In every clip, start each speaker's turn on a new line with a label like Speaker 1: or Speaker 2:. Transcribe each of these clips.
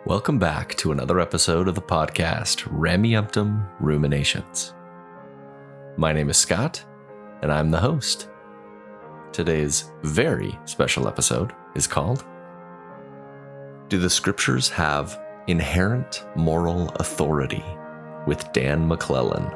Speaker 1: Welcome back to another episode of the podcast, Rameumptom, Ruminations. My name is Scott, and I'm the host. Today's very special episode is called, Do the Scriptures Have Inherent Moral Authority? With Dan McClellan.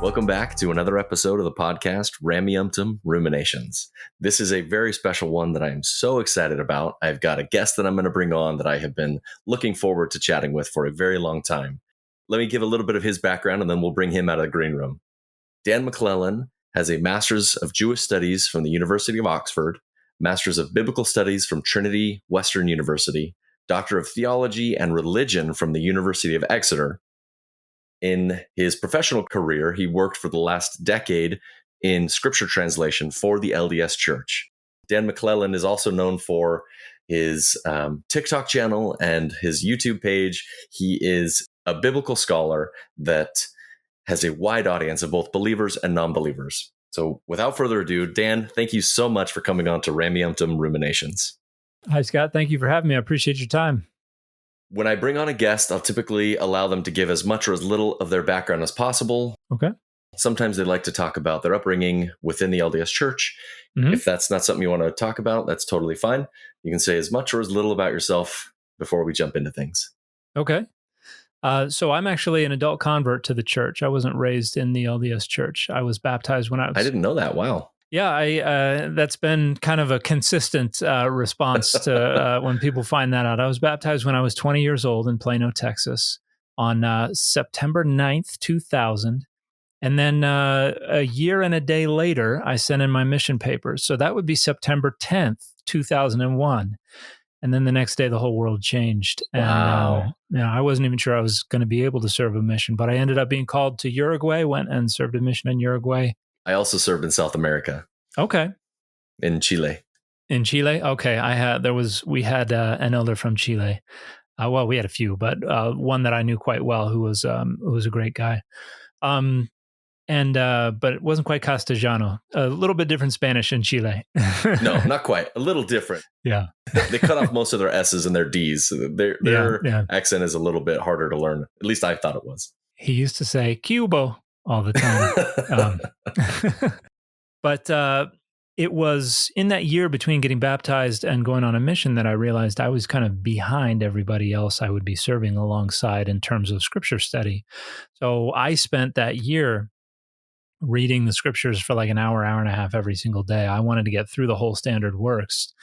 Speaker 1: Welcome back to another episode of the podcast, Rameumptom, Ruminations. This is a very special one that I am so excited about. I've got a guest that I'm going to bring on that I have been looking forward to chatting with for a very long time. Let me give a little bit of his background, and then we'll bring him out of the green room. Dan McClellan has a Master's of Jewish Studies from the University of Oxford, Master's of Biblical Studies from Trinity Western University, Doctor of Theology and Religion from the University of Exeter. In his professional career, he worked for the last decade in scripture translation for the LDS Church. Dan McClellan is also known for his TikTok channel and his YouTube page. He is a biblical scholar that has a wide audience of both believers and non-believers. So without further ado, Dan, thank you so much for coming on to Rameumptom Ruminations.
Speaker 2: Hi, Scott. Thank you for having me. I appreciate your time.
Speaker 1: When I bring on a guest, I'll typically allow them to give as much or as little of their background as possible.
Speaker 2: Okay.
Speaker 1: Sometimes they like to talk about their upbringing within the LDS Church. Mm-hmm. If that's not something you want to talk about, that's totally fine. You can say as much or as little about yourself before we jump into things.
Speaker 2: Okay. So I'm actually an adult convert to the church. I wasn't raised in the LDS Church. I was baptized when I was...
Speaker 1: I didn't know that. Wow.
Speaker 2: Yeah, that's been kind of a consistent response to when people find that out. I was baptized when I was 20 years old in Plano, Texas on September 9th, 2000. And then a year and a day later, I sent in my mission papers. So that would be September 10th, 2001. And then the next day, the whole world changed.
Speaker 1: Wow.
Speaker 2: And I wasn't even sure I was going to be able to serve a mission, but I ended up being called to Uruguay, went and served a mission in Uruguay.
Speaker 1: I also served in South America.
Speaker 2: Okay.
Speaker 1: In Chile.
Speaker 2: In Chile? Okay. We had an elder from Chile. Well, we had a few, but one that I knew quite well who was a great guy. But it wasn't quite Castellano. A little bit different Spanish in Chile.
Speaker 1: No, not quite. A little different.
Speaker 2: Yeah.
Speaker 1: They cut off most of their S's and their D's. So their accent is a little bit harder to learn. At least I thought it was.
Speaker 2: He used to say Cubo all the time. But it was in that year between getting baptized and going on a mission that I realized I was kind of behind everybody else I would be serving alongside in terms of scripture study. So I spent that year reading the scriptures for like an hour and a half every single day. I wanted to get through the whole standard works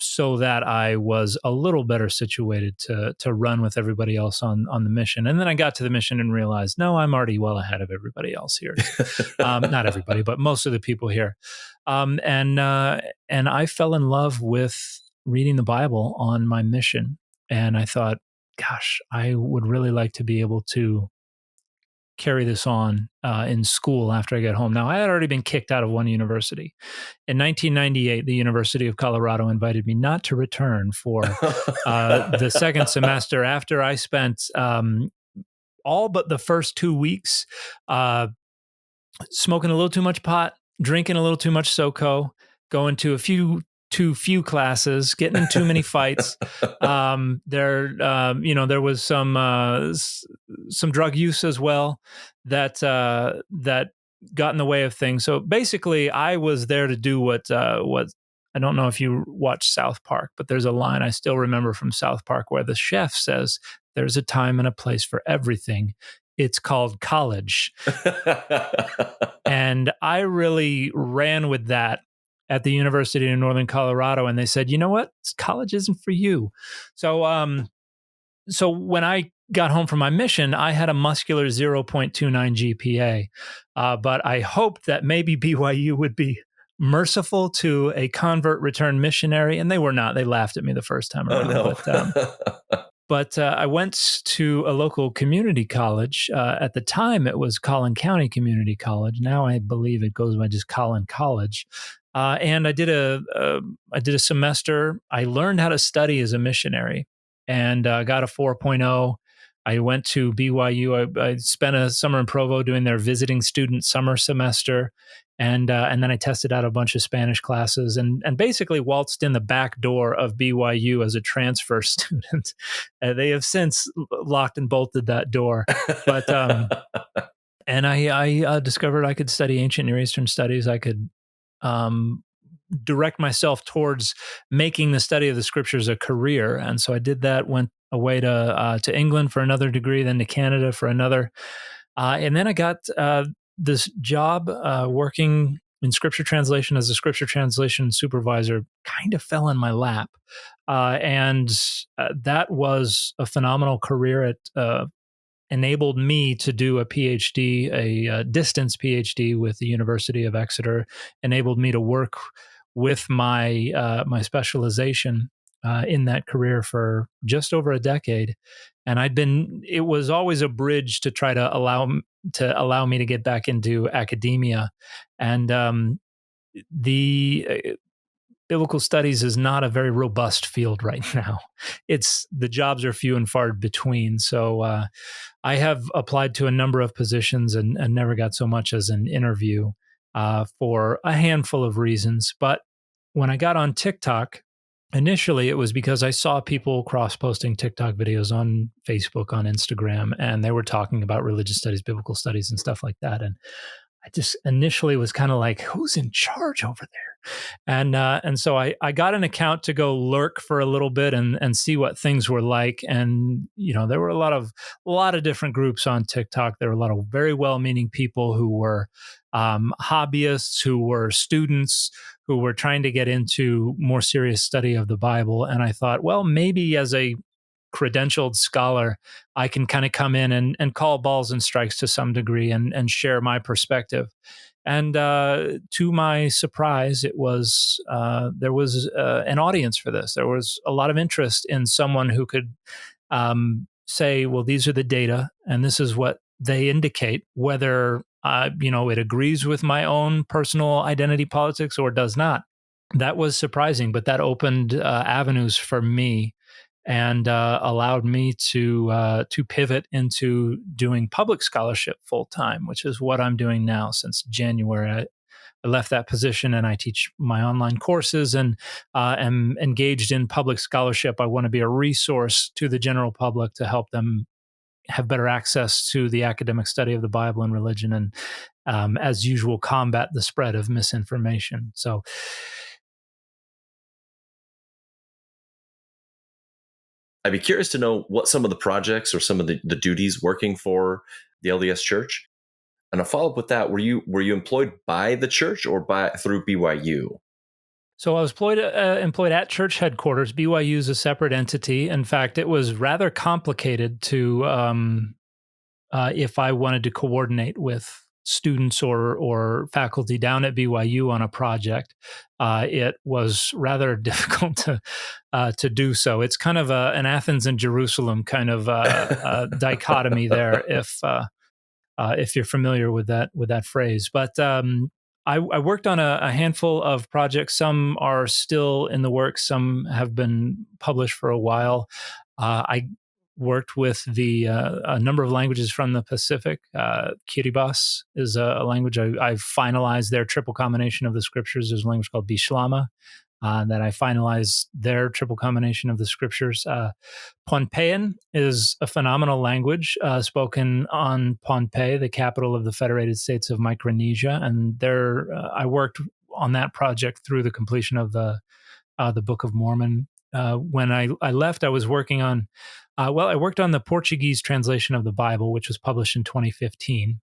Speaker 2: so that I was a little better situated to run with everybody else on the mission. And then I got to the mission and realized, no, I'm already well ahead of everybody else here. Not everybody, but most of the people here. And I fell in love with reading the Bible on my mission. And I thought, gosh, I would really like to be able to carry this on in school after I get home. Now, I had already been kicked out of one university. In 1998, the University of Colorado invited me not to return for the second semester after I spent all but the first 2 weeks smoking a little too much pot, drinking a little too much SoCo, going to too few classes, getting in too many fights. There was some drug use as well that got in the way of things. So basically, I was there to do what I don't know if you watch South Park, but there's a line I still remember from South Park where the chef says, "There's a time and a place for everything. It's called college." And I really ran with that at the University of Northern Colorado, and they said, "You know what? College isn't for you." So when I got home from my mission, I had a muscular 0.29 GPA, but I hoped that maybe BYU would be merciful to a convert return missionary, and they were not. They laughed at me the first time around.
Speaker 1: Oh, no.
Speaker 2: But I went to a local community college. At the time, it was Collin County Community College. Now I believe it goes by just Collin College. And I did a semester. I learned how to study as a missionary, and got a 4.0. I went to BYU. I spent a summer in Provo doing their visiting student summer semester, and then I tested out a bunch of Spanish classes, and basically waltzed in the back door of BYU as a transfer student. They have since locked and bolted that door, but and I discovered I could study ancient Near Eastern studies. I could direct myself towards making the study of the scriptures a career, and so I did that. Went away to England for another degree, then to Canada for another, and then I got this job working in scripture translation as a scripture translation supervisor. Kind of fell in my lap, and that was a phenomenal career. It enabled me to do a PhD, a distance PhD with the University of Exeter. Enabled me to work with my specialization in that career for just over a decade. And it was always a bridge to try to allow me to get back into academia. And the biblical studies is not a very robust field right now. The jobs are few and far between. So I have applied to a number of positions and never got so much as an interview for a handful of reasons. But when I got on TikTok, initially it was because I saw people cross-posting TikTok videos on Facebook, on Instagram, and they were talking about religious studies, biblical studies, and stuff like that. And I just initially was kind of like, who's in charge over there? And so I got an account to go lurk for a little bit and see what things were like. And there were a lot of different groups on TikTok. There were a lot of very well-meaning people who were hobbyists, who were students, who were trying to get into more serious study of the Bible. And I thought, well, maybe as a credentialed scholar, I can kind of come in and call balls and strikes to some degree and share my perspective. And to my surprise, there was an audience for this. There was a lot of interest in someone who could say, well, these are the data, and this is what they indicate, whether it agrees with my own personal identity politics or does not. That was surprising, but that opened avenues for me and allowed me to pivot into doing public scholarship full time, which is what I'm doing now since January. I left that position and I teach my online courses and am engaged in public scholarship. I want to be a resource to the general public to help them have better access to the academic study of the Bible and religion, and as usual, combat the spread of misinformation. So
Speaker 1: I'd be curious to know what some of the projects or some of the duties working for the LDS Church. And a follow up with that: were you employed by the church or through BYU?
Speaker 2: So I was employed at church headquarters. BYU is a separate entity. In fact, it was rather complicated to if I wanted to coordinate with students or faculty down at BYU on a project. It was rather difficult to do so. It's kind of an Athens and Jerusalem kind of dichotomy there, if you're familiar with that phrase. But I worked on a handful of projects. Some are still in the works. Some have been published for a while. I worked with a number of languages from the Pacific. Kiribati is a language. I've finalized their triple combination of the scriptures. There's a language called Bishlama that I finalized their triple combination of the scriptures. Pohnpeian is a phenomenal language spoken on Pohnpei, the capital of the Federated States of Micronesia. And I worked on that project through the completion of the Book of Mormon. When I left, I was working on, I worked on the Portuguese translation of the Bible, which was published in 2015.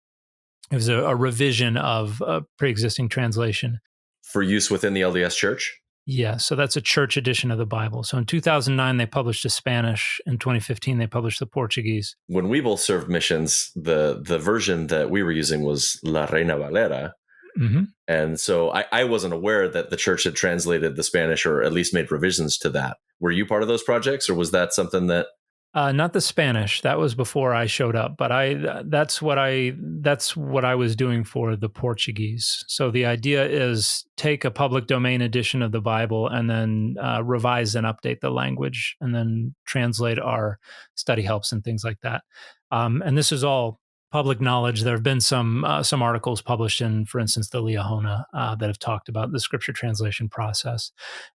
Speaker 2: It was a revision of a pre-existing translation.
Speaker 1: For use within the LDS Church?
Speaker 2: Yeah, so that's a church edition of the Bible. So in 2009, they published the Spanish. In 2015, they published the Portuguese.
Speaker 1: When we both served missions, the version that we were using was La Reina Valera.
Speaker 2: Mm-hmm.
Speaker 1: And so I wasn't aware that the church had translated the Spanish or at least made revisions to that. Were you part of those projects, or was that something that...
Speaker 2: Not the Spanish. That was before I showed up, but that's what I was doing for the Portuguese. So the idea is take a public domain edition of the Bible and then revise and update the language, and then translate our study helps and things like that. And this is all public knowledge. There have been some articles published in, for instance, the Liahona that have talked about the scripture translation process.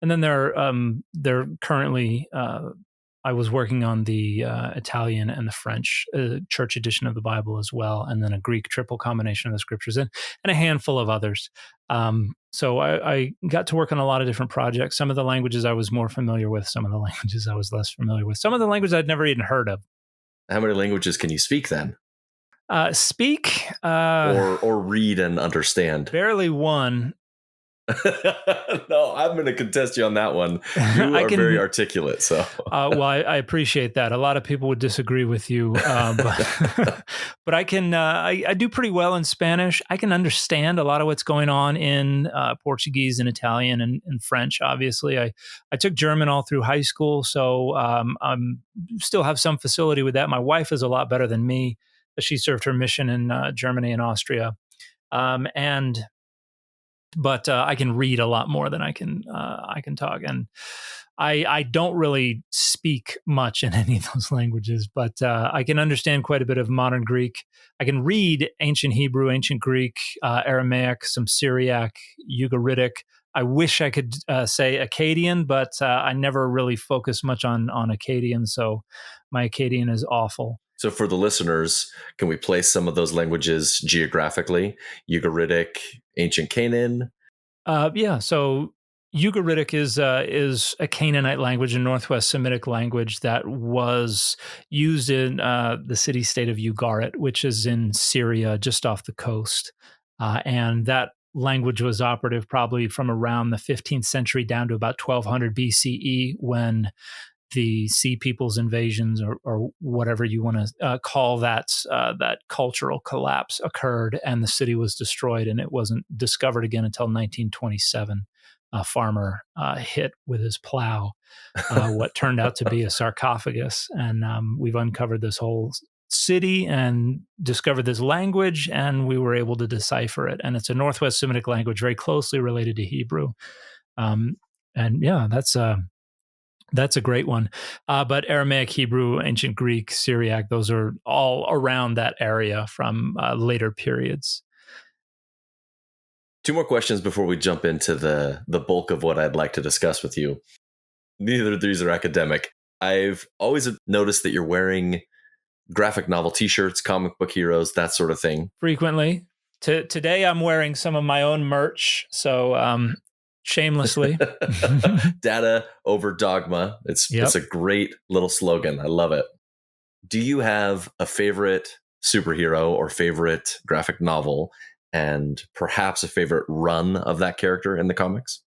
Speaker 2: And then there currently. I was working on the Italian and the French church edition of the Bible as well, and then a Greek triple combination of the scriptures, and a handful of others. So I got to work on a lot of different projects. Some of the languages I was more familiar with, some of the languages I was less familiar with, some of the languages I'd never even heard of.
Speaker 1: How many languages can you speak then?
Speaker 2: Speak
Speaker 1: or read and understand?
Speaker 2: Barely one.
Speaker 1: No, I'm going to contest you on that one. You are very articulate. So,
Speaker 2: well, I appreciate that. A lot of people would disagree with you, but but I can. I do pretty well in Spanish. I can understand a lot of what's going on in Portuguese and Italian and French. Obviously, I took German all through high school, so I'm still have some facility with that. My wife is a lot better than me. She served her mission in Germany and Austria, but I can read a lot more than I can talk, and I don't really speak much in any of those languages, but I can understand quite a bit of modern Greek. I can read ancient Hebrew, ancient Greek, Aramaic, some Syriac, Ugaritic. I wish I could say Akkadian, but I never really focused much on Akkadian, so my Akkadian is awful.
Speaker 1: So for the listeners, can we place some of those languages geographically? Ugaritic, ancient Canaan?
Speaker 2: Yeah, so Ugaritic is a Canaanite language, a Northwest Semitic language that was used in the city-state of Ugarit, which is in Syria, just off the coast. And that language was operative probably from around the 15th century down to about 1200 BCE, when the Sea People's invasions, or whatever you want to call that cultural collapse, occurred, and the city was destroyed, and it wasn't discovered again until 1927. A farmer hit with his plow what turned out to be a sarcophagus, and we've uncovered this whole city and discovered this language, and we were able to decipher it. And it's a Northwest Semitic language, very closely related to Hebrew. And yeah, that's a great one. But Aramaic, Hebrew, ancient Greek, Syriac, those are all around that area from later periods.
Speaker 1: Two more questions before we jump into the bulk of what I'd like to discuss with you. Neither of these are academic. I've always noticed that you're wearing graphic novel t-shirts, comic book heroes, that sort of thing.
Speaker 2: Frequently. Today I'm wearing some of my own merch, so shamelessly.
Speaker 1: Data over dogma. It's a great little slogan. I love it. Do you have a favorite superhero or favorite graphic novel, and perhaps a favorite run of that character in the comics?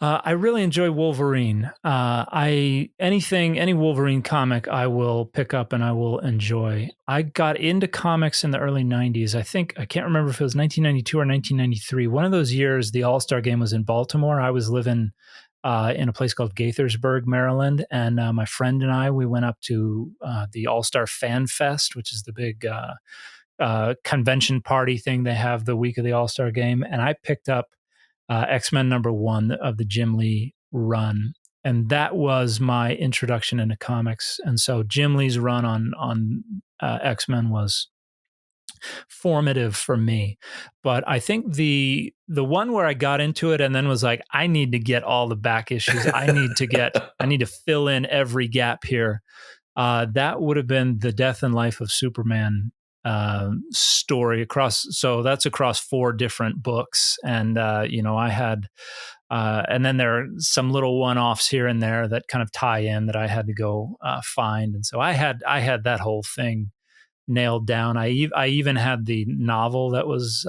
Speaker 2: I really enjoy Wolverine. Any Wolverine comic I will pick up and I will enjoy. I got into comics in the early 90s. I can't remember if it was 1992 or 1993. One of those years, the All-Star game was in Baltimore. I was living in a place called Gaithersburg, Maryland. And my friend and I, we went up to the All-Star Fan Fest, which is the big convention party thing they have the week of the All-Star game. And I picked up X-Men #1 of the Jim Lee run, and that was my introduction into comics. And so Jim Lee's run on X-Men was formative for me. But I think the one where I got into it and then was like, I need to get all the back issues. I need to fill in every gap here. That would have been the Death and Life of Superman story so that's across 4 different books. And I had and then there are some little one-offs here and there that kind of tie in that I had to go find. And so I had that whole thing nailed down. I even had the novel that was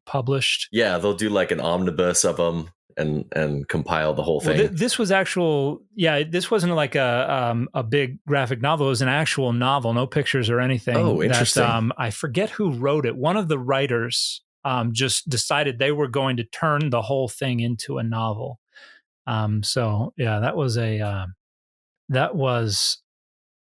Speaker 2: published.
Speaker 1: Yeah, they'll do like an omnibus of them and compile the whole thing.
Speaker 2: Well, this was actual. Yeah, this wasn't like a big graphic novel. It was an actual novel, no pictures or anything.
Speaker 1: Oh, interesting.
Speaker 2: I forget who wrote it. One of the writers just decided they were going to turn the whole thing into a novel. So yeah, that was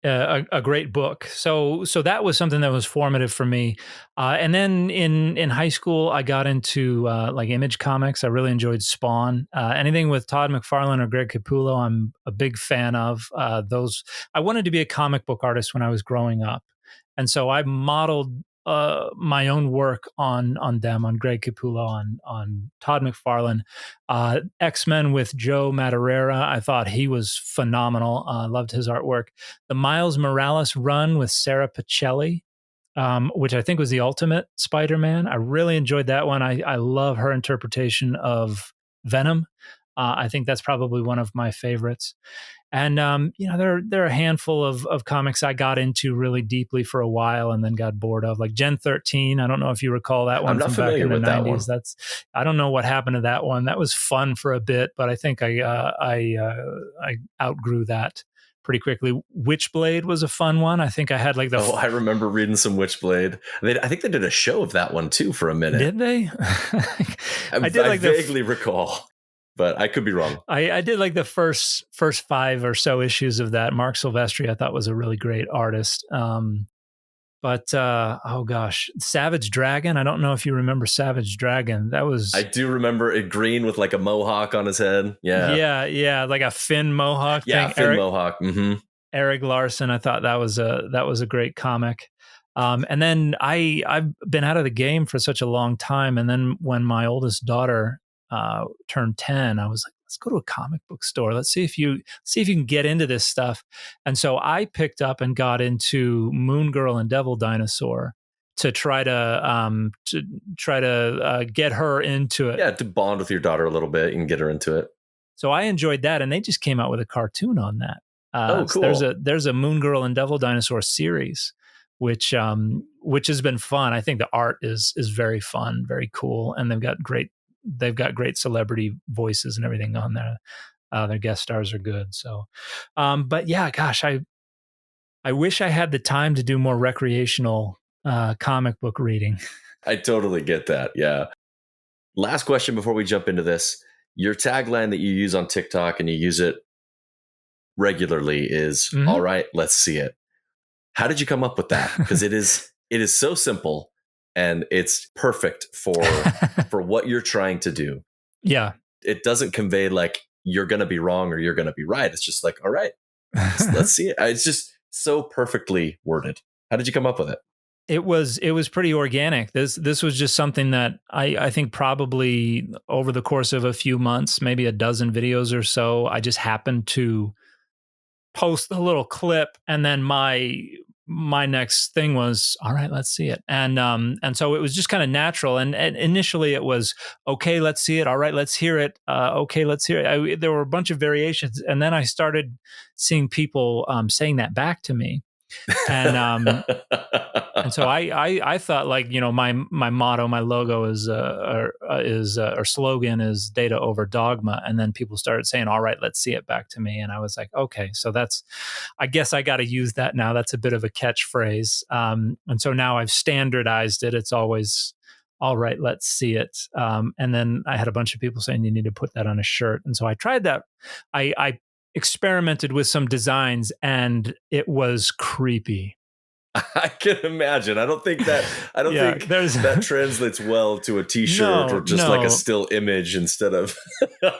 Speaker 2: a great book. So that was something that was formative for me. And then in high school, I got into like Image Comics. I really enjoyed Spawn. Anything with Todd McFarlane or Greg Capullo, I'm a big fan of. Those I wanted to be a comic book artist when I was growing up, and so I modeled my own work on them, on Greg Capullo, on Todd McFarlane. X-Men with Joe Madureira, I thought he was phenomenal. Loved his artwork. The Miles Morales run with Sarah Pichelli, which I think was the Ultimate Spider-Man. I really enjoyed that one. I love her interpretation of Venom. I think that's probably one of my favorites. And there are a handful of comics I got into really deeply for a while and then got bored of, like Gen 13. I don't know if you recall that one
Speaker 1: I'm not
Speaker 2: from back
Speaker 1: familiar
Speaker 2: in the
Speaker 1: with that one.
Speaker 2: 90s. I don't know what happened to that one. That was fun for a bit, but I think I outgrew that pretty quickly. Witchblade was a fun one. I think I had like
Speaker 1: I remember reading some Witchblade. I think they did a show of that one too for a minute.
Speaker 2: Did they?
Speaker 1: I vaguely recall, but I could be wrong.
Speaker 2: I did like the first 5 or so issues of that. Mark Silvestri, I thought, was a really great artist. But oh gosh, Savage Dragon. I don't know if you remember Savage Dragon. That was
Speaker 1: I do remember it, green with like a mohawk on his head.
Speaker 2: Yeah, like a Finn mohawk.
Speaker 1: Yeah,
Speaker 2: thing.
Speaker 1: Mohawk. Mm-hmm.
Speaker 2: Eric Larson. I thought that was a great comic. And then I've been out of the game for such a long time. And then when my oldest daughter turned 10, I was like, let's go to a comic book store. Let's see if you can get into this stuff. And so I picked up and got into Moon Girl and Devil Dinosaur to try to get her into it.
Speaker 1: Yeah, to bond with your daughter a little bit and get her into it.
Speaker 2: So I enjoyed that, and they just came out with a cartoon on that.
Speaker 1: Cool.
Speaker 2: So there's a Moon Girl and Devil Dinosaur series, which has been fun. I think the art is very fun, very cool, and they've got great celebrity voices and everything on there. Their guest stars are good. So, but yeah, gosh, I wish I had the time to do more recreational comic book reading.
Speaker 1: I totally get that. Yeah. Last question before we jump into this. Your tagline that you use on TikTok and you use it regularly is, all right, let's see it. How did you come up with that? Because it is so simple and it's perfect for what you're trying to do.
Speaker 2: Yeah.
Speaker 1: It doesn't convey like you're going to be wrong or you're going to be right. It's just like, all right, let's see it. It's just so perfectly worded. How did you come up with it?
Speaker 2: It was pretty organic. This was just something that I think probably over the course of a few months, maybe a dozen videos or so, I just happened to post the little clip, and then my next thing was, all right, let's see it. And so it was just kind of natural. And initially it was, okay, let's see it. All right, let's hear it. Okay, let's hear it. There were a bunch of variations. And then I started seeing people saying that back to me. And so I thought, like, my motto, my logo is our slogan is data over dogma. And then people started saying, all right, let's see it back to me. And I was like, okay, so I guess I got to use that now. That's a bit of a catchphrase. And so now I've standardized it. It's always, all right, let's see it. And then I had a bunch of people saying you need to put that on a shirt. And so I tried that. I experimented with some designs and it was creepy.
Speaker 1: I can imagine. I don't think that that translates well to a t-shirt or just like a still image instead of.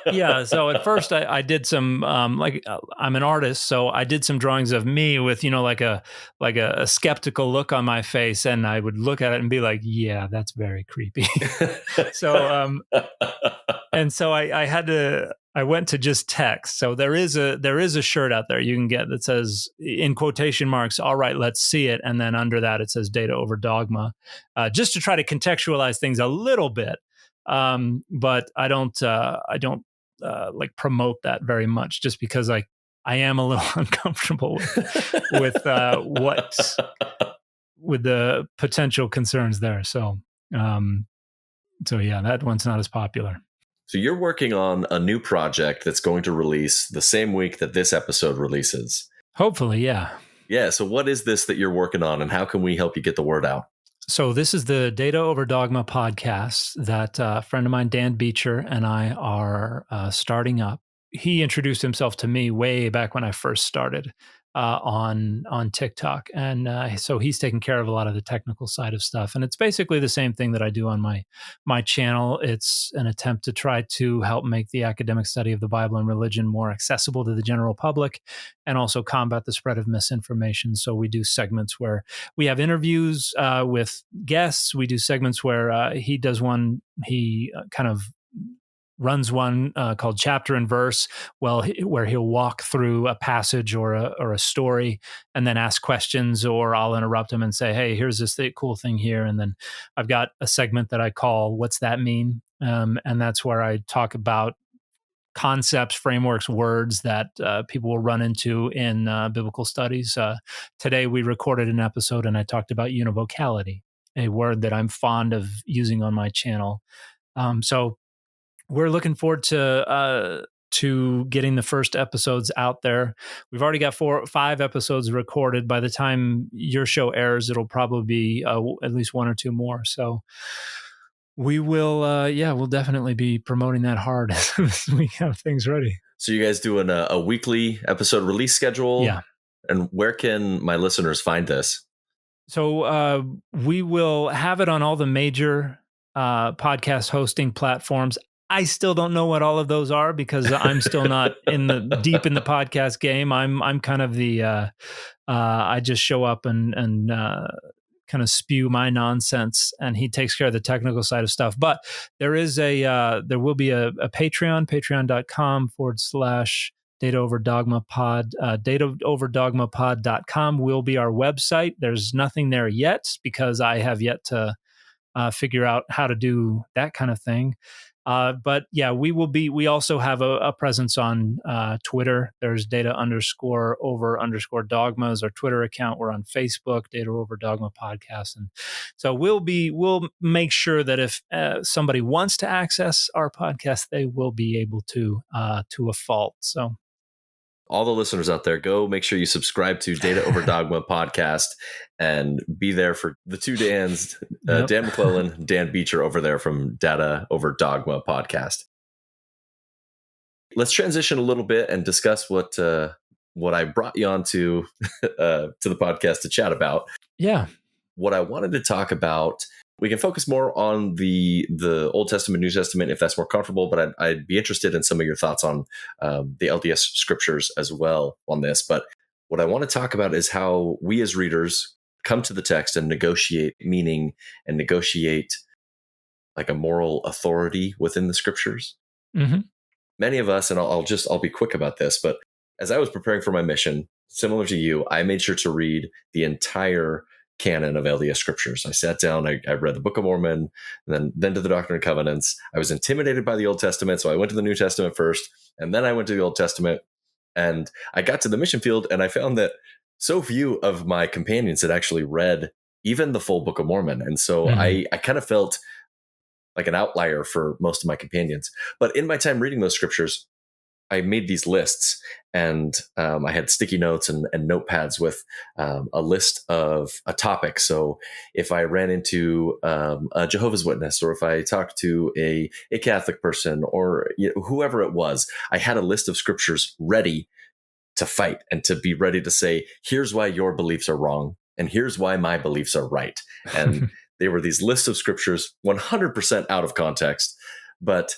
Speaker 2: Yeah. So at first I did some, I'm an artist. So I did some drawings of me with, like a skeptical look on my face. And I would look at it and be like, yeah, that's very creepy. So, and so I went to just text. So there is a shirt out there you can get that says, in quotation marks, all right, let's see it. And then under that, it says data over dogma, just to try to contextualize things a little bit. But I don't like promote that very much, just because I am a little uncomfortable with the potential concerns there. So yeah, that one's not as popular.
Speaker 1: So you're working on a new project that's going to release the same week that this episode releases.
Speaker 2: Hopefully, yeah.
Speaker 1: Yeah. So what is this that you're working on, and how can we help you get the word out?
Speaker 2: So this is the Data Over Dogma podcast that a friend of mine, Dan Beecher, and I are starting up. He introduced himself to me way back when I first started. on TikTok, and so he's taking care of a lot of the technical side of stuff. And it's basically the same thing that I do on my channel. It's an attempt to try to help make the academic study of the Bible and religion more accessible to the general public, and also combat the spread of misinformation. So we do segments where we have interviews with guests. We do segments where he does one. He kind of runs one called Chapter and Verse, where he'll walk through a passage or a story and then ask questions, or I'll interrupt him and say, hey, here's this cool thing here. And then I've got a segment that I call What's That Mean? And that's where I talk about concepts, frameworks, words that people will run into in biblical studies. Today, we recorded an episode and I talked about univocality, a word that I'm fond of using on my channel. So we're looking forward to getting the first episodes out there. We've already got 5 episodes recorded. By the time your show airs, it'll probably be at least 1 or 2 more. So we will, we'll definitely be promoting that hard as soon as we have things ready.
Speaker 1: So you guys doing a weekly episode release schedule?
Speaker 2: Yeah.
Speaker 1: And where can my listeners find this?
Speaker 2: So we will have it on all the major podcast hosting platforms. I still don't know what all of those are because I'm still not deep in the podcast game. I'm kind of the I just show up and kind of spew my nonsense, and he takes care of the technical side of stuff. But there will be a Patreon, patreon.com/Data Over Dogma Pod. DataOverDogmaPod.com will be our website. There's nothing there yet because I have yet to figure out how to do that kind of thing. But yeah, we also have a presence on Twitter. There's Data_Over_Dogma is our Twitter account. We're on Facebook, Data Over Dogma Podcast. And so we'll make sure that if somebody wants to access our podcast, they will be able to a fault. So
Speaker 1: all the listeners out there, go make sure you subscribe to Data Over Dogma Podcast and be there for the 2 Dans,
Speaker 2: Yep.
Speaker 1: Dan McClellan, Dan Beecher over there from Data Over Dogma Podcast. Let's transition a little bit and discuss what I brought you on to the podcast to chat about.
Speaker 2: Yeah.
Speaker 1: What I wanted to talk about, we can focus more on the Old Testament, New Testament, if that's more comfortable, but I'd be interested in some of your thoughts on the LDS scriptures as well on this. But what I want to talk about is how we as readers come to the text and negotiate meaning and negotiate like a moral authority within the scriptures.
Speaker 2: Mm-hmm.
Speaker 1: Many of us, and I'll be quick about this, but as I was preparing for my mission, similar to you, I made sure to read the entire canon of LDS scriptures. I sat down, I read the Book of Mormon, and then to the Doctrine and Covenants. I was intimidated by the Old Testament, so I went to the New Testament first, and then I went to the Old Testament, and I got to the mission field, and I found that so few of my companions had actually read even the full Book of Mormon, and so I kind of felt like an outlier for most of my companions. But in my time reading those scriptures, I made these lists, and I had sticky notes and notepads with a list of a topic. So if I ran into a Jehovah's Witness, or if I talked to a Catholic person, or whoever it was, I had a list of scriptures ready to fight and to be ready to say, here's why your beliefs are wrong, and here's why my beliefs are right. And they were these lists of scriptures 100% out of context, but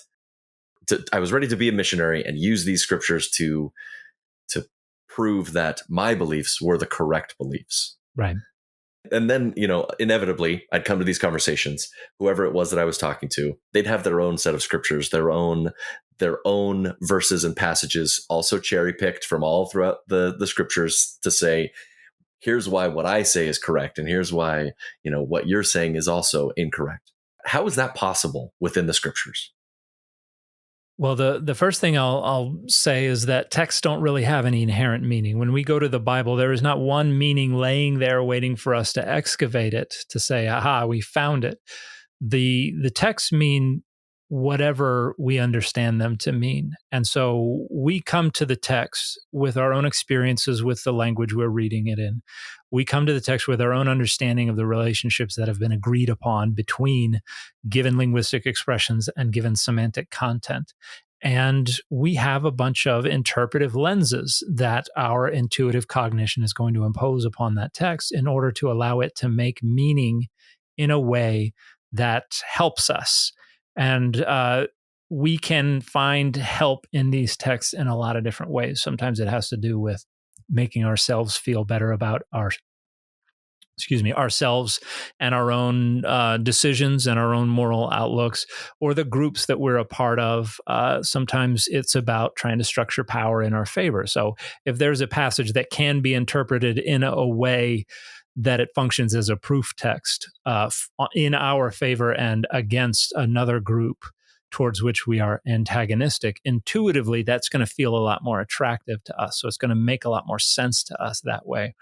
Speaker 1: I was ready to be a missionary and use these scriptures to prove that my beliefs were the correct beliefs.
Speaker 2: Right.
Speaker 1: And then, inevitably, I'd come to these conversations. Whoever it was that I was talking to, they'd have their own set of scriptures, their own verses and passages, also cherry picked from all throughout the scriptures to say, here's why what I say is correct, and here's why what you're saying is also incorrect. How is that possible within the scriptures?
Speaker 2: Well, the first thing I'll say is that texts don't really have any inherent meaning. When we go to the Bible, there is not one meaning laying there waiting for us to excavate it, to say, aha, we found it. The texts mean whatever we understand them to mean. And so we come to the text with our own experiences with the language we're reading it in. We come to the text with our own understanding of the relationships that have been agreed upon between given linguistic expressions and given semantic content. And we have a bunch of interpretive lenses that our intuitive cognition is going to impose upon that text in order to allow it to make meaning in a way that helps us. And we can find help in these texts in a lot of different ways. Sometimes it has to do with making ourselves feel better about ourselves and our own decisions and our own moral outlooks, or the groups that we're a part of. Sometimes it's about trying to structure power in our favor. So if there's a passage that can be interpreted in a way that it functions as a proof text in our favor and against another group towards which we are antagonistic, intuitively, that's going to feel a lot more attractive to us. So it's going to make a lot more sense to us that way.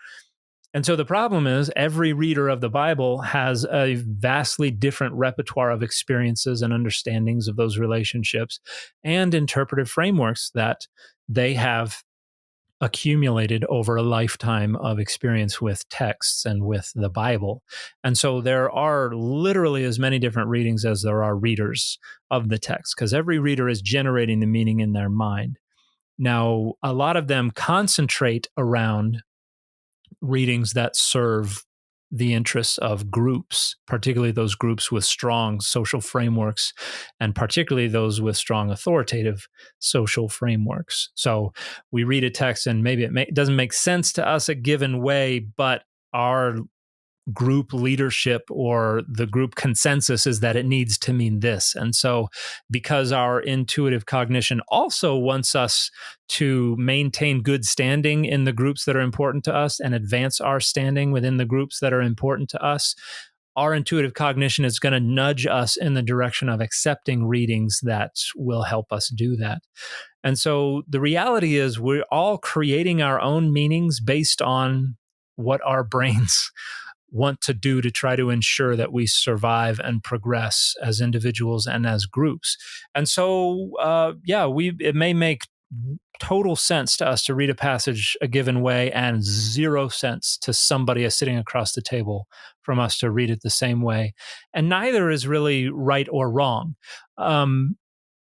Speaker 2: And so the problem is every reader of the Bible has a vastly different repertoire of experiences and understandings of those relationships and interpretive frameworks that they have accumulated over a lifetime of experience with texts and with the Bible. And so there are literally as many different readings as there are readers of the text, because every reader is generating the meaning in their mind. Now, a lot of them concentrate around readings that serve the interests of groups, particularly those groups with strong social frameworks, and particularly those with strong authoritative social frameworks. So we read a text and maybe it doesn't make sense to us a given way, but our group leadership or the group consensus is that it needs to mean this. And so because our intuitive cognition also wants us to maintain good standing in the groups that are important to us and advance our standing within the groups that are important to us, our intuitive cognition is going to nudge us in the direction of accepting readings that will help us do that. And so the reality is we're all creating our own meanings based on what our brains want to do to try to ensure that we survive and progress as individuals and as groups. And so, it may make total sense to us to read a passage a given way and zero sense to somebody sitting across the table from us to read it the same way. And neither is really right or wrong.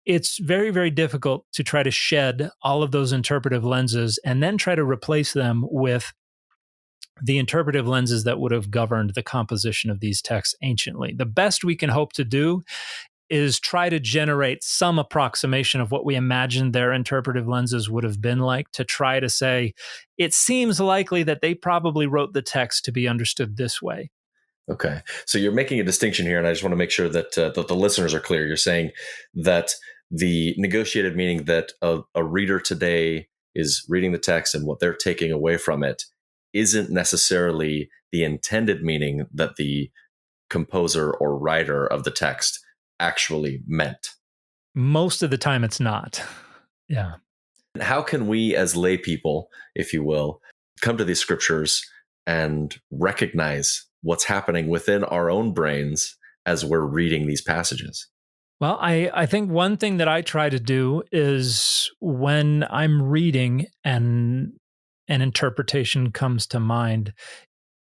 Speaker 2: It's very, very difficult to try to shed all of those interpretive lenses and then try to replace them with the interpretive lenses that would have governed the composition of these texts anciently. The best we can hope to do is try to generate some approximation of what we imagine their interpretive lenses would have been like, to try to say, it seems likely that they probably wrote the text to be understood this way.
Speaker 1: Okay. So you're making a distinction here, and I just want to make sure that, that the listeners are clear. You're saying that the negotiated meaning that a reader today is reading the text and what they're taking away from it isn't necessarily the intended meaning that the composer or writer of the text actually meant.
Speaker 2: Most of the time it's not. Yeah.
Speaker 1: How can we as lay people, if you will, come to these scriptures and recognize what's happening within our own brains as we're reading these passages?
Speaker 2: Well, I think one thing that I try to do is when I'm reading and an interpretation comes to mind,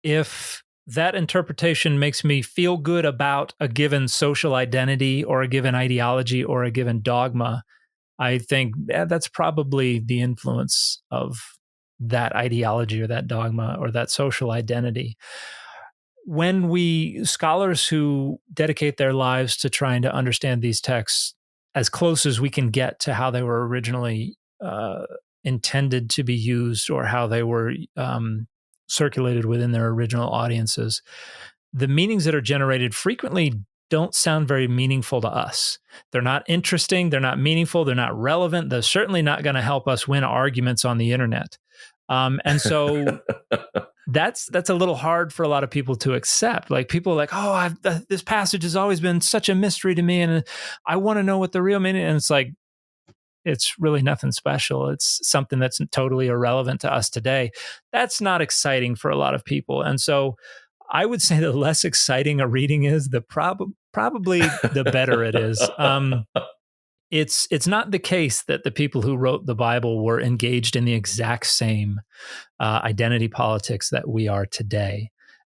Speaker 2: if that interpretation makes me feel good about a given social identity or a given ideology or a given dogma, I think that's probably the influence of that ideology or that dogma or that social identity. When scholars who dedicate their lives to trying to understand these texts as close as we can get to how they were originally intended to be used or how they were circulated within their original audiences, the meanings that are generated frequently don't sound very meaningful to us. They're not interesting. They're not meaningful. They're not relevant. They're certainly not going to help us win arguments on the internet. And so that's a little hard for a lot of people to accept. Like people are like, oh, this passage has always been such a mystery to me, and I want to know what the real meaning. And it's like, it's really nothing special. It's something that's totally irrelevant to us today. That's not exciting for a lot of people. And so I would say the less exciting a reading is, the probably the better it is. It's not the case that the people who wrote the Bible were engaged in the exact same identity politics that we are today.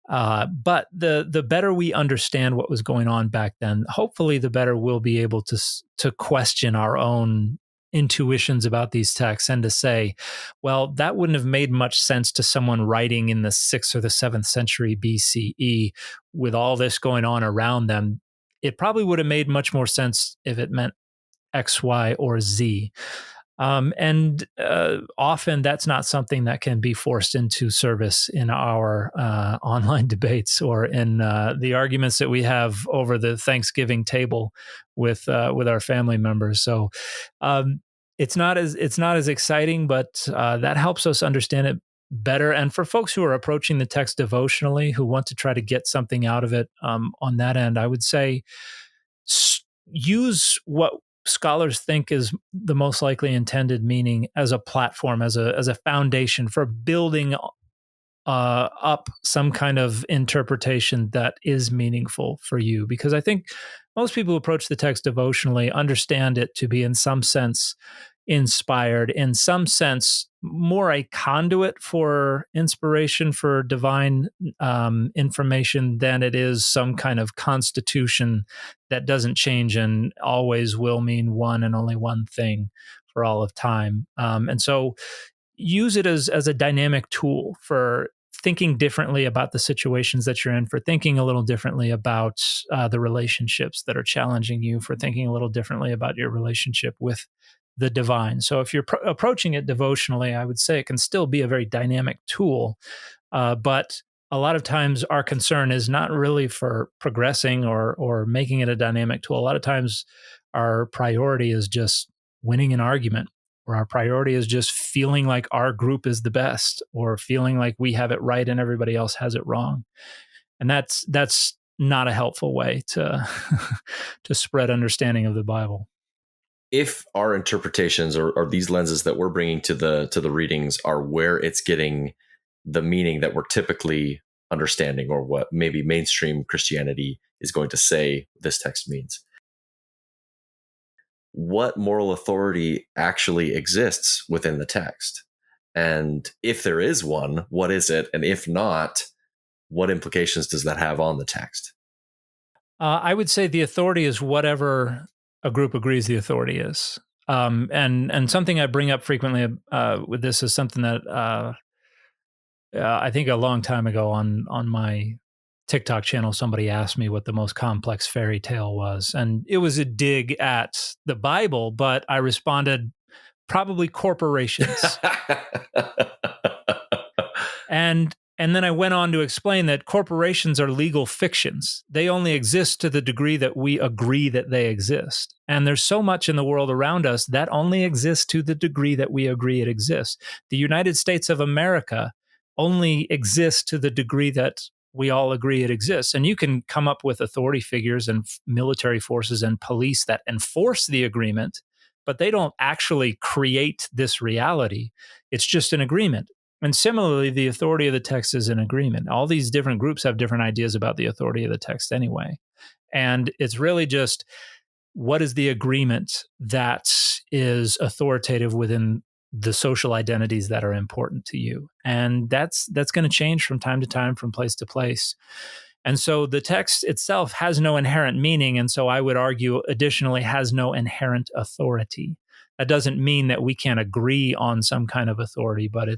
Speaker 2: But the better we understand what was going on back then, hopefully the better we'll be able to question our own intuitions about these texts and to say, well, that wouldn't have made much sense to someone writing in the 6th or the 7th century BCE with all this going on around them. It probably would have made much more sense if it meant X, Y, or Z. And often that's not something that can be forced into service in our online debates or in the arguments that we have over the Thanksgiving table with our family members. So it's not as exciting, but that helps us understand it better. And for folks who are approaching the text devotionally, who want to try to get something out of it on that end, I would say use what scholars think is the most likely intended meaning as a platform, as a foundation for building up some kind of interpretation that is meaningful for you. Because I think most people who approach the text devotionally understand it to be, in some sense, inspired, in some sense, more a conduit for inspiration, for divine information, than it is some kind of constitution that doesn't change and always will mean one and only one thing for all of time. And so use it as a dynamic tool for thinking differently about the situations that you're in, for thinking a little differently about the relationships that are challenging you, for thinking a little differently about your relationship with the divine. So if you're approaching it devotionally, I would say it can still be a very dynamic tool. But a lot of times our concern is not really for progressing or making it a dynamic tool. A lot of times our priority is just winning an argument, or our priority is just feeling like our group is the best, or feeling like we have it right and everybody else has it wrong. And that's not a helpful way to to spread understanding of the Bible.
Speaker 1: If our interpretations or these lenses that we're bringing to the readings are where it's getting the meaning that we're typically understanding, or what maybe mainstream Christianity is going to say this text means, what moral authority actually exists within the text? And if there is one, what is it? And if not, what implications does that have on the text?
Speaker 2: I would say the authority is whatever a group agrees the authority is. And something I bring up frequently with this is something that I think a long time ago on my TikTok channel, somebody asked me what the most complex fairy tale was. And it was a dig at the Bible, but I responded, probably corporations. And then I went on to explain that corporations are legal fictions. They only exist to the degree that we agree that they exist. And there's so much in the world around us that only exists to the degree that we agree it exists. The United States of America only exists to the degree that we all agree it exists. And you can come up with authority figures and military forces and police that enforce the agreement, but they don't actually create this reality. It's just an agreement. And similarly, the authority of the text is an agreement. All these different groups have different ideas about the authority of the text anyway. And it's really just, what is the agreement that is authoritative within the social identities that are important to you? And that's going to change from time to time, from place to place. And so the text itself has no inherent meaning. And so I would argue, additionally, has no inherent authority. That doesn't mean that we can't agree on some kind of authority, but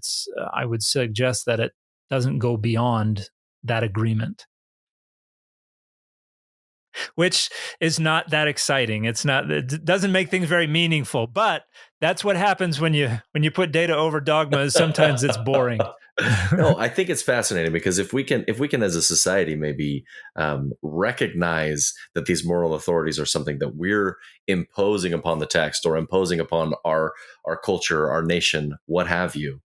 Speaker 2: I would suggest that it doesn't go beyond that agreement, which is not that exciting. It doesn't make things very meaningful, but that's what happens when you put data over dogma. Sometimes it's boring.
Speaker 1: No, I think it's fascinating, because if we can as a society maybe recognize that these moral authorities are something that we're imposing upon the text, or imposing upon our culture, our nation, what have you,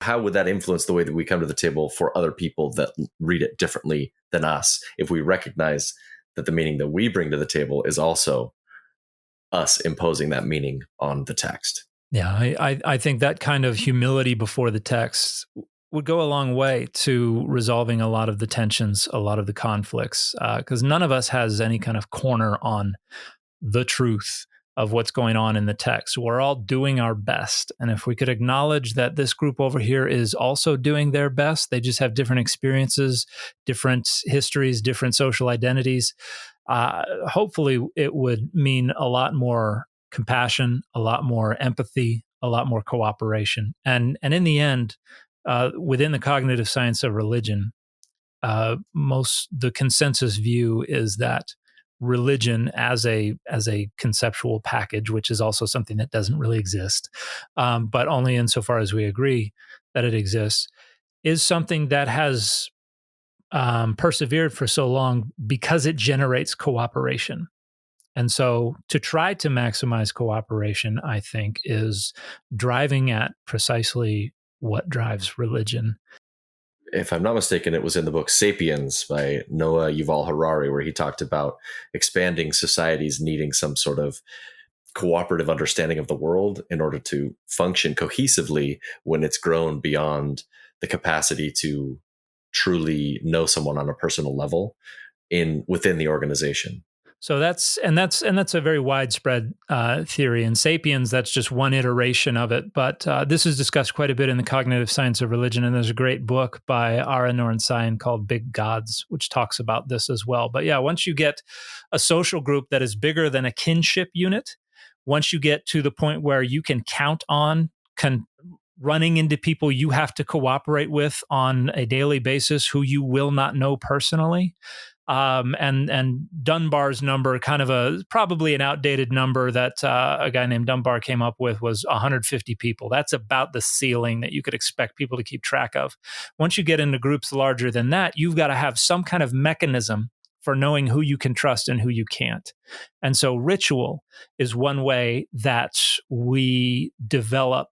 Speaker 1: how would that influence the way that we come to the table for other people that read it differently than us, if we recognize that the meaning that we bring to the table is also us imposing that meaning on the text?
Speaker 2: Yeah, I think that kind of humility before the text would go a long way to resolving a lot of the tensions, a lot of the conflicts, because none of us has any kind of corner on the truth. of what's going on in the text. We're all doing our best. And if we could acknowledge that this group over here is also doing their best, they just have different experiences, different histories, different social identities, hopefully it would mean a lot more compassion, a lot more empathy, a lot more cooperation. And in the end, within the cognitive science of religion, the consensus view is that religion as a conceptual package, which is also something that doesn't really exist, but only insofar as we agree that it exists, is something that has persevered for so long because it generates cooperation. And so to try to maximize cooperation, I think, is driving at precisely what drives religion.
Speaker 1: If I'm not mistaken, it was in the book Sapiens by Noah Yuval Harari, where he talked about expanding societies needing some sort of cooperative understanding of the world in order to function cohesively when it's grown beyond the capacity to truly know someone on a personal level within the organization.
Speaker 2: So that's a very widespread theory. In *Sapiens*, that's just one iteration of it. But this is discussed quite a bit in the cognitive science of religion, and there's a great book by Ara Norensayan called *Big Gods*, which talks about this as well. But yeah, once you get a social group that is bigger than a kinship unit, once you get to the point where you can count on running into people you have to cooperate with on a daily basis who you will not know personally. And Dunbar's number, kind of probably an outdated number that a guy named Dunbar came up with, was 150 people. That's about the ceiling that you could expect people to keep track of. Once you get into groups larger than that, you've got to have some kind of mechanism for knowing who you can trust and who you can't. And so ritual is one way that we develop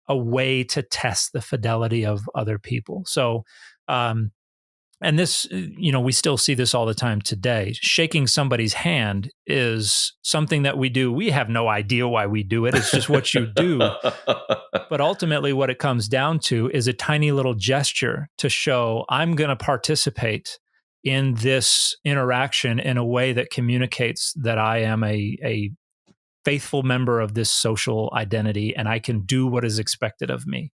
Speaker 2: a way to test the fidelity of other people. So, and this, we still see this all the time today. Shaking somebody's hand is something that we do. We have no idea why we do it. It's just what you do. But ultimately, what it comes down to is a tiny little gesture to show I'm going to participate in this interaction in a way that communicates that I am a faithful member of this social identity and I can do what is expected of me.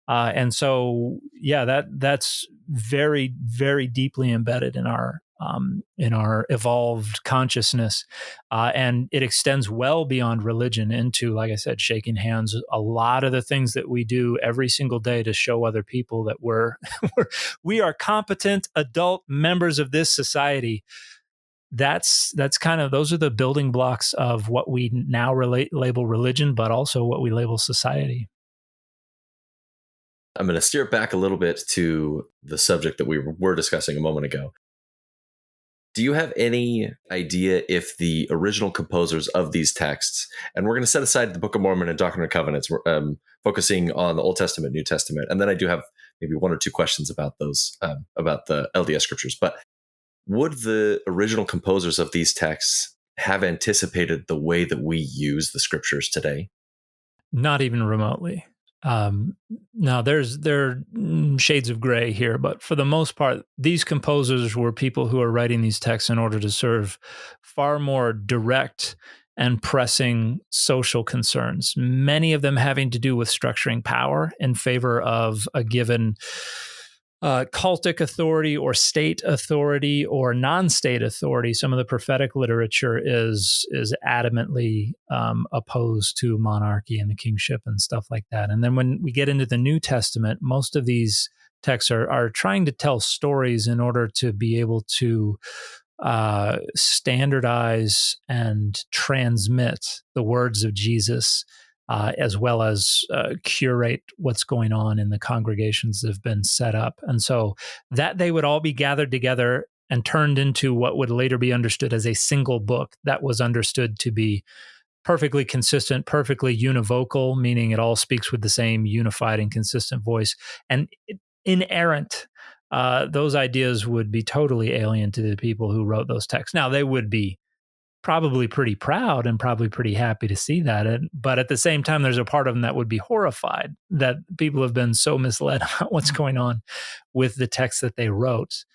Speaker 2: And so, yeah, that's very, very deeply embedded in our evolved consciousness, and it extends well beyond religion into, like I said, shaking hands. A lot of the things that we do every single day to show other people that we are competent adult members of this society. That's kind of, those are the building blocks of what we now label religion, but also what we label society.
Speaker 1: I'm going to steer back a little bit to the subject that we were discussing a moment ago. Do you have any idea if the original composers of these texts, and we're going to set aside the Book of Mormon and Doctrine and Covenants, focusing on the Old Testament, New Testament, and then I do have maybe one or two questions about those, about the LDS scriptures, but would the original composers of these texts have anticipated the way that we use the scriptures today?
Speaker 2: Not even remotely. Now, there are shades of gray here, but for the most part, these composers were people who are writing these texts in order to serve far more direct and pressing social concerns, many of them having to do with structuring power in favor of a given cultic authority or state authority or non-state authority. Some of the prophetic literature is adamantly opposed to monarchy and the kingship and stuff like that. And then when we get into the New Testament, most of these texts are trying to tell stories in order to be able to standardize and transmit the words of Jesus, as well as curate what's going on in the congregations that have been set up. And so that they would all be gathered together and turned into what would later be understood as a single book that was understood to be perfectly consistent, perfectly univocal, meaning it all speaks with the same unified and consistent voice, and inerrant. Those ideas would be totally alien to the people who wrote those texts. Now, they would be probably pretty proud and probably pretty happy to see that. But at the same time, there's a part of them that would be horrified that people have been so misled about what's going on with the text that they wrote.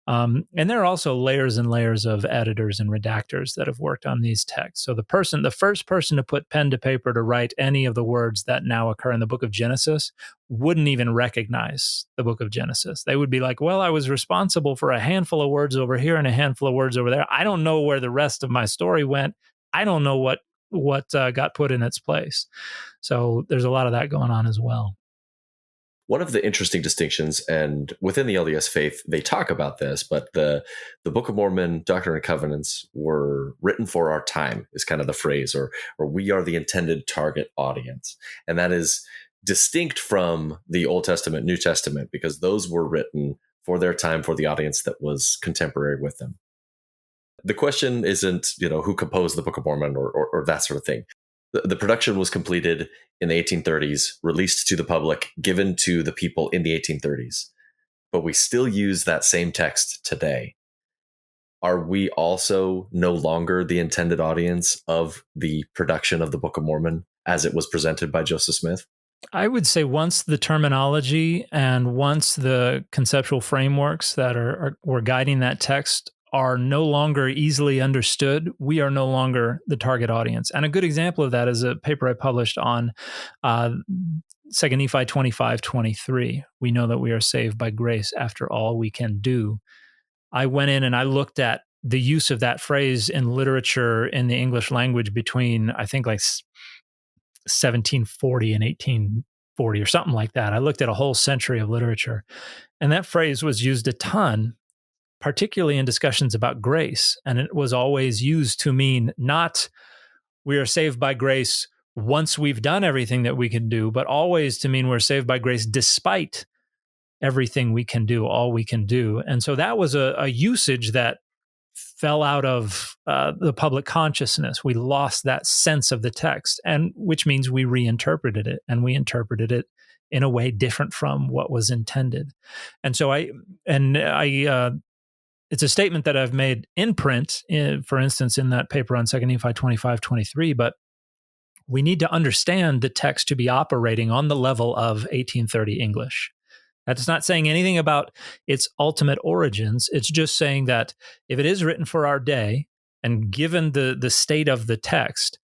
Speaker 2: And there are also layers and layers of editors and redactors that have worked on these texts. So the first person to put pen to paper to write any of the words that now occur in the book of Genesis wouldn't even recognize the book of Genesis. They would be like, well, I was responsible for a handful of words over here and a handful of words over there. I don't know where the rest of my story went. I don't know what got put in its place. So there's a lot of that going on as well.
Speaker 1: One of the interesting distinctions, and within the LDS faith, they talk about this, but the Book of Mormon, Doctrine and Covenants were written for our time, is kind of the phrase, or we are the intended target audience. And that is distinct from the Old Testament, New Testament, because those were written for their time, for the audience that was contemporary with them. The question isn't, who composed the Book of Mormon or that sort of thing. The production was completed in the 1830s, released to the public, given to the people in the 1830s. But we still use that same text today. Are we also no longer the intended audience of the production of the Book of Mormon as it was presented by Joseph Smith?
Speaker 2: I would say once the terminology and once the conceptual frameworks that were guiding that text are no longer easily understood, we are no longer the target audience. And a good example of that is a paper I published on 2 Nephi 25:23. We know that we are saved by grace after all we can do. I went in and I looked at the use of that phrase in literature in the English language between, I think, like 1740 and 1840 or something like that. I looked at a whole century of literature, and that phrase was used a ton, particularly in discussions about grace. And it was always used to mean not we are saved by grace once we've done everything that we can do, but always to mean we're saved by grace despite everything we can do, all we can do. And so that was a usage that fell out of the public consciousness. We lost that sense of the text, and which means we reinterpreted it, and we interpreted it in a way different from what was intended. And so it's a statement that I've made in print, for instance, in that paper on 2 Nephi 25:23, but we need to understand the text to be operating on the level of 1830 English. That's not saying anything about its ultimate origins. It's just saying that if it is written for our day, and given the state of the text,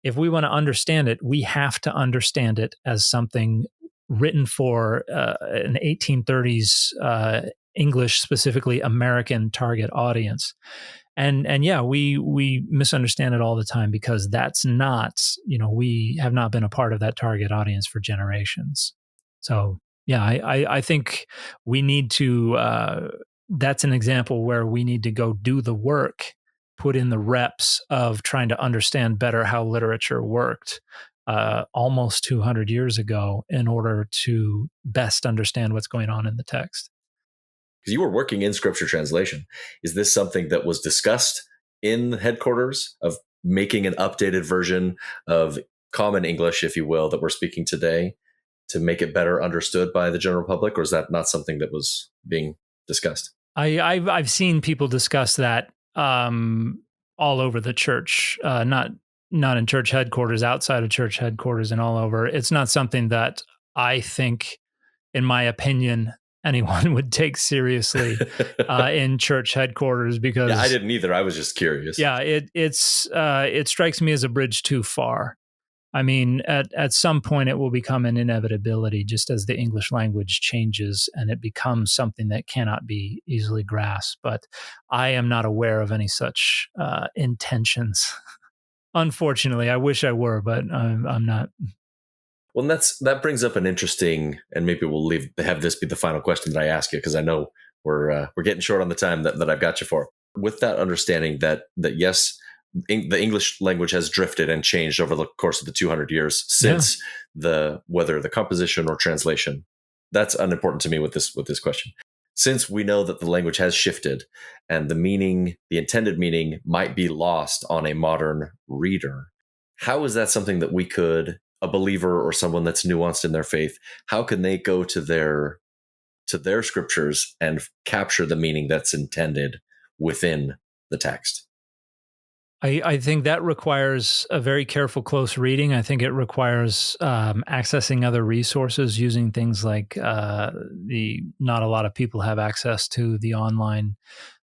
Speaker 2: if we want to understand it, we have to understand it as something written for an 1830s English, specifically American target audience. And yeah, we misunderstand it all the time because that's not, we have not been a part of that target audience for generations. So yeah, I think we need to, that's an example where we need to go do the work, put in the reps of trying to understand better how literature worked almost 200 years ago in order to best understand what's going on in the text.
Speaker 1: Because you were working in scripture translation. Is this something that was discussed in headquarters of making an updated version of common English, if you will, that we're speaking today to make it better understood by the general public? Or is that not something that was being discussed?
Speaker 2: I've seen people discuss that all over the church, not in church headquarters, outside of church headquarters, and all over. It's not something that I think, in my opinion, anyone would take seriously in church headquarters, because
Speaker 1: I didn't either. I was just curious.
Speaker 2: Yeah, it strikes me as a bridge too far. I mean, at some point it will become an inevitability, just as the English language changes and it becomes something that cannot be easily grasped. But I am not aware of any such intentions. Unfortunately, I wish I were, but I'm not.
Speaker 1: Well, that brings up an interesting, and maybe we'll have this be the final question that I ask you, because I know we're getting short on the time that I've got you for. With that understanding that yes, the English language has drifted and changed over the course of the 200 years since whether the composition or translation. That's unimportant to me with this question. Since we know that the language has shifted and the intended meaning might be lost on a modern reader, how is that something that we could, a believer or someone that's nuanced in their faith, how can they go to their scriptures and capture the meaning that's intended within the text?
Speaker 2: I think that requires a very careful, close reading. I think it requires accessing other resources, using things like not a lot of people have access to the online,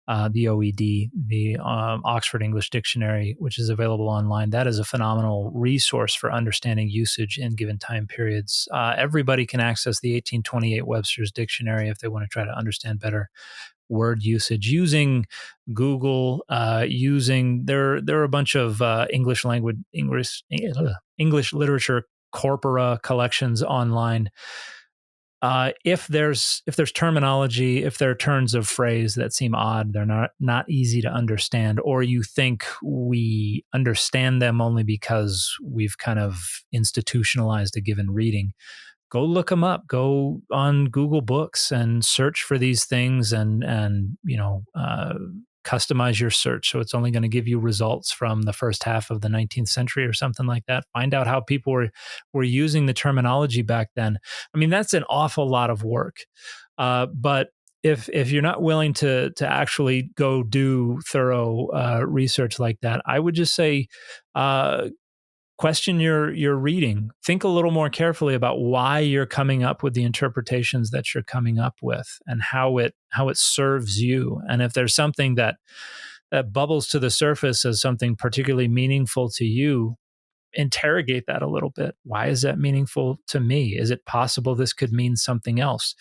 Speaker 2: the OED, the Oxford English Dictionary, which is available online. That is a phenomenal resource for understanding usage in given time periods. Everybody can access the 1828 Webster's Dictionary if they want to try to understand better word usage using Google, using there are a bunch of English literature corpora collections online. If there's terminology, if there are turns of phrase that seem odd, they're not easy to understand, or you think we understand them only because we've kind of institutionalized a given reading, go look them up. Go on Google Books and search for these things, and customize your search so it's only going to give you results from the first half of the 19th century or something like that. Find out how people were using the terminology back then. I mean, that's an awful lot of work, but if you're not willing to actually go do thorough research like that, I would just say, question your reading. Think a little more carefully about why you're coming up with the interpretations that you're coming up with, and how it serves you. And if there's something that bubbles to the surface as something particularly meaningful to you, interrogate that a little bit. Why is that meaningful to me? Is it possible this could mean something else?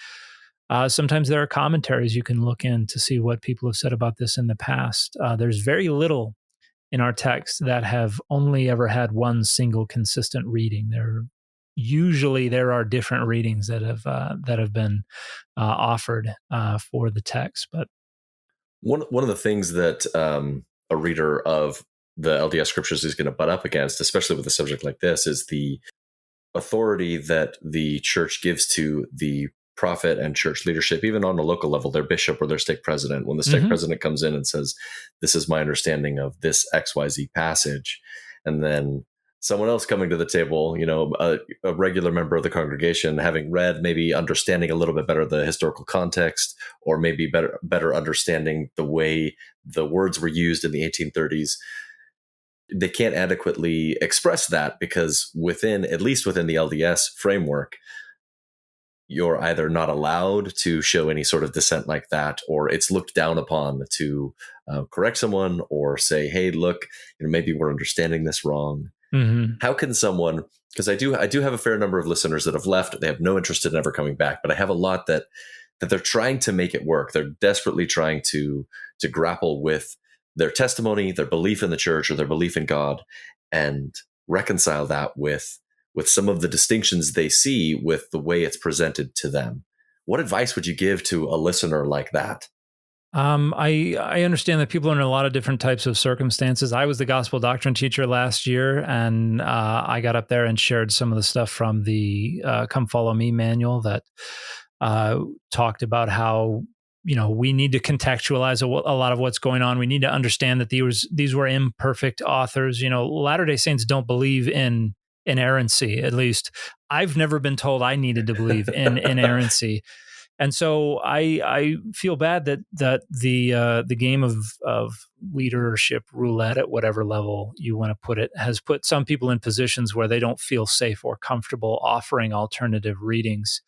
Speaker 2: Sometimes there are commentaries you can look in to see what people have said about this in the past. There's very little in our text that have only ever had one single consistent reading. There are different readings that have been offered for the text. But
Speaker 1: one of the things that a reader of the LDS scriptures is going to butt up against, especially with a subject like this, is the authority that the church gives to the prophet and church leadership, even on a local level, their bishop or their stake president. When the stake president comes in and says, "This is my understanding of this XYZ passage," and then someone else coming to the table, a regular member of the congregation, having read, maybe understanding a little bit better the historical context, or maybe better understanding the way the words were used in the 1830s, they can't adequately express that, because at least within the LDS framework, you're either not allowed to show any sort of dissent like that, or it's looked down upon to correct someone or say, "Hey, look, maybe we're understanding this wrong." How can someone? Because I do have a fair number of listeners that have left. They have no interest in ever coming back, but I have a lot that they're trying to make it work. They're desperately trying to grapple with their testimony, their belief in the church, or their belief in God, and reconcile that with some of the distinctions they see with the way it's presented to them. What advice would you give to a listener like that?
Speaker 2: I understand that people are in a lot of different types of circumstances. I was the gospel doctrine teacher last year, and I got up there and shared some of the stuff from the Come Follow Me manual that talked about how we need to contextualize a lot of what's going on. We need to understand that these were imperfect authors. Latter-day Saints don't believe in inerrancy. At least I've never been told I needed to believe in inerrancy. And so I feel bad that the game of leadership roulette, at whatever level you want to put it, has put some people in positions where they don't feel safe or comfortable offering alternative readings.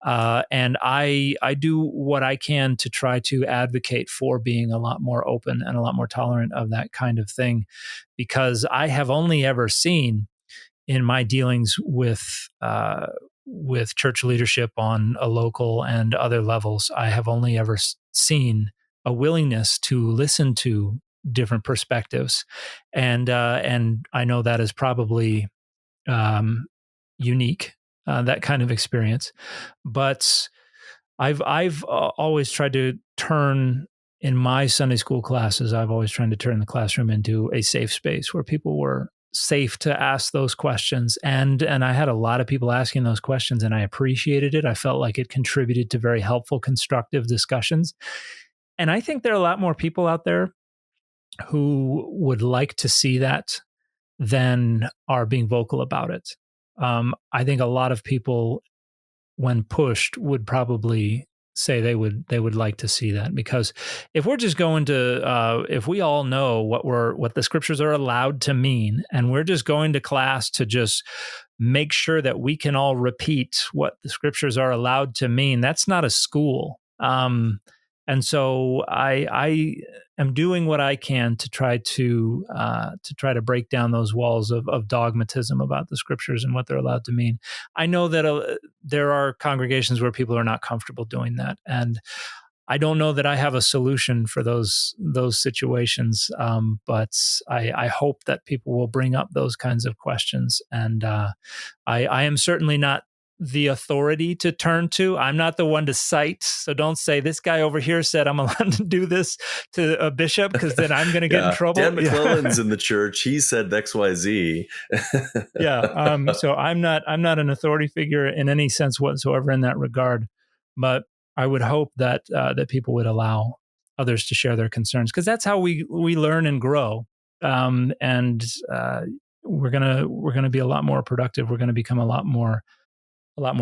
Speaker 2: And I do what I can to try to advocate for being a lot more open and a lot more tolerant of that kind of thing, because I have only ever seen, in my dealings with church leadership on a local and other levels, I have only ever seen a willingness to listen to different perspectives, and I know that is probably unique, that kind of experience. But I've always tried to turn, in my Sunday school classes, I've always tried to turn the classroom into a safe space where people were safe to ask those questions. And I had a lot of people asking those questions, and I appreciated it. I felt like it contributed to very helpful, constructive discussions. And I think there are a lot more people out there who would like to see that than are being vocal about it. I think a lot of people, when pushed, would probably say they would like to see that, because if we're just going to if we all know what the scriptures are allowed to mean, and we're just going to class to just make sure that we can all repeat what the scriptures are allowed to mean, that's not a school. And so I am doing what I can to try to break down those walls of dogmatism about the scriptures and what they're allowed to mean. I know that there are congregations where people are not comfortable doing that, and I don't know that I have a solution for those situations. But I hope that people will bring up those kinds of questions, and I am certainly not the authority to turn to. I'm not the one to cite. So don't say this guy over here said I'm allowed to do this to a bishop, because then I'm going to get in trouble.
Speaker 1: Dan McClellan's in the church. He said XYZ.
Speaker 2: So I'm not an authority figure in any sense whatsoever in that regard. But I would hope that that people would allow others to share their concerns, because that's how we learn and grow. And we're gonna be a lot more productive. We're going to become a lot more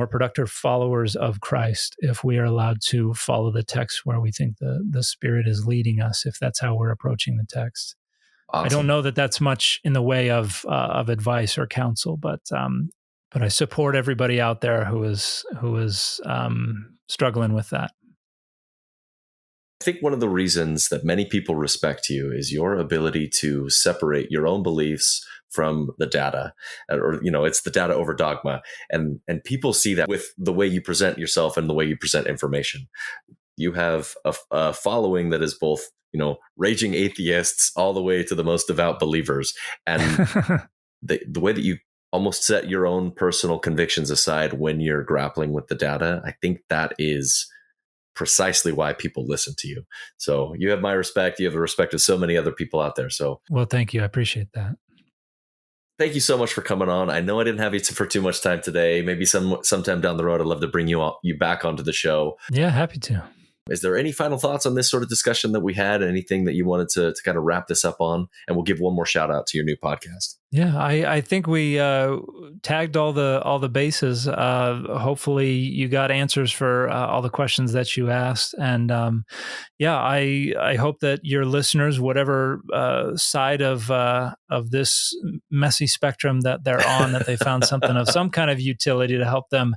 Speaker 2: productive followers of Christ if we are allowed to follow the text where we think the Spirit is leading us, if that's how we're approaching the text. Awesome. I don't know that that's much in the way of advice or counsel, but I support everybody out there who is struggling with that.
Speaker 1: I think one of the reasons that many people respect you is your ability to separate your own beliefs from the data, or, it's the data over dogma. And people see that with the way you present yourself and the way you present information. You have a following that is both, raging atheists all the way to the most devout believers. And the way that you almost set your own personal convictions aside when you're grappling with the data, I think that is precisely why people listen to you. So you have my respect. You have the respect of so many other people out there. So,
Speaker 2: well, thank you. I appreciate that.
Speaker 1: Thank you so much for coming on. I know I didn't have you for too much time today. Maybe sometime down the road, I'd love to bring you back onto the show.
Speaker 2: Yeah, happy to.
Speaker 1: Is there any final thoughts on this sort of discussion that we had? Anything that you wanted to kind of wrap this up on? And we'll give one more shout out to your new podcast.
Speaker 2: Yeah, I think we tagged all the bases. Hopefully, you got answers for all the questions that you asked, and I hope that your listeners, whatever side of this messy spectrum that they're on, that they found something of some kind of utility to help them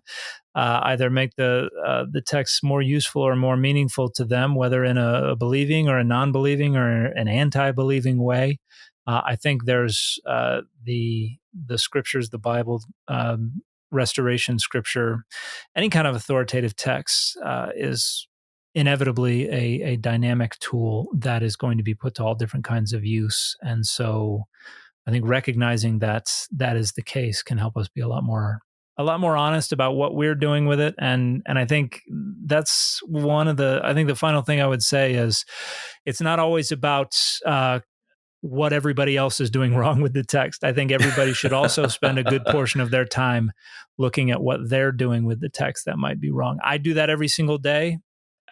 Speaker 2: either make the text more useful or more meaningful to them, whether in a believing or a non-believing or an anti-believing way. I think there's the scriptures, the Bible, restoration scripture, any kind of authoritative text is inevitably a dynamic tool that is going to be put to all different kinds of use. And so I think recognizing that is the case can help us be a lot more honest about what we're doing with it. And I think that's I think the final thing I would say is it's not always about what everybody else is doing wrong with the text. I think everybody should also spend a good portion of their time looking at what they're doing with the text that might be wrong. I do that every single day.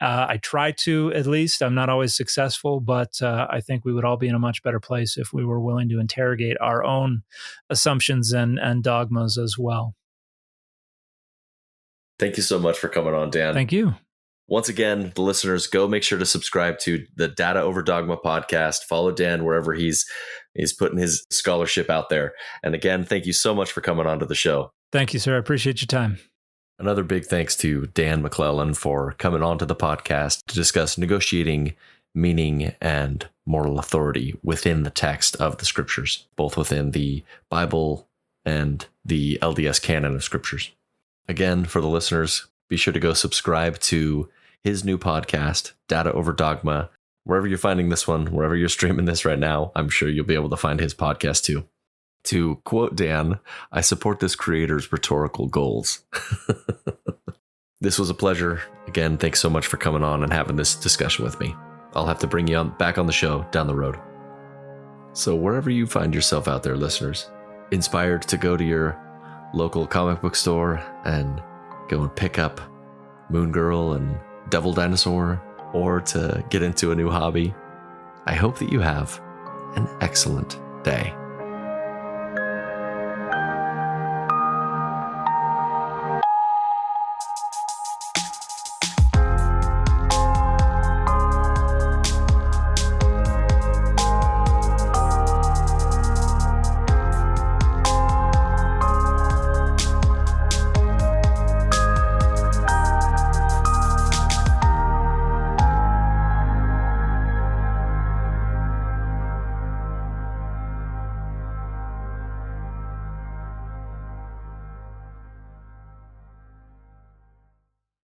Speaker 2: I try to, at least. I'm not always successful, but I think we would all be in a much better place if we were willing to interrogate our own assumptions and dogmas as well.
Speaker 1: Thank you so much for coming on, Dan.
Speaker 2: Thank you.
Speaker 1: Once again, the listeners, go make sure to subscribe to the Data Over Dogma podcast. Follow Dan wherever he's putting his scholarship out there. And again, thank you so much for coming on to the show.
Speaker 2: Thank you, sir. I appreciate your time.
Speaker 1: Another big thanks to Dan McClellan for coming on to the podcast to discuss negotiating meaning and moral authority within the text of the scriptures, both within the Bible and the LDS canon of scriptures. Again, for the listeners, be sure to go subscribe to his new podcast, Data Over Dogma. Wherever you're finding this one, wherever you're streaming this right now, I'm sure you'll be able to find his podcast too. To quote Dan, I support this creator's rhetorical goals. This was a pleasure. Again, thanks so much for coming on and having this discussion with me. I'll have to bring you back on the show down the road. So wherever you find yourself out there, listeners, inspired to go to your local comic book store and go and pick up Moon Girl and Devil Dinosaur, or to get into a new hobby, I hope that you have an excellent day.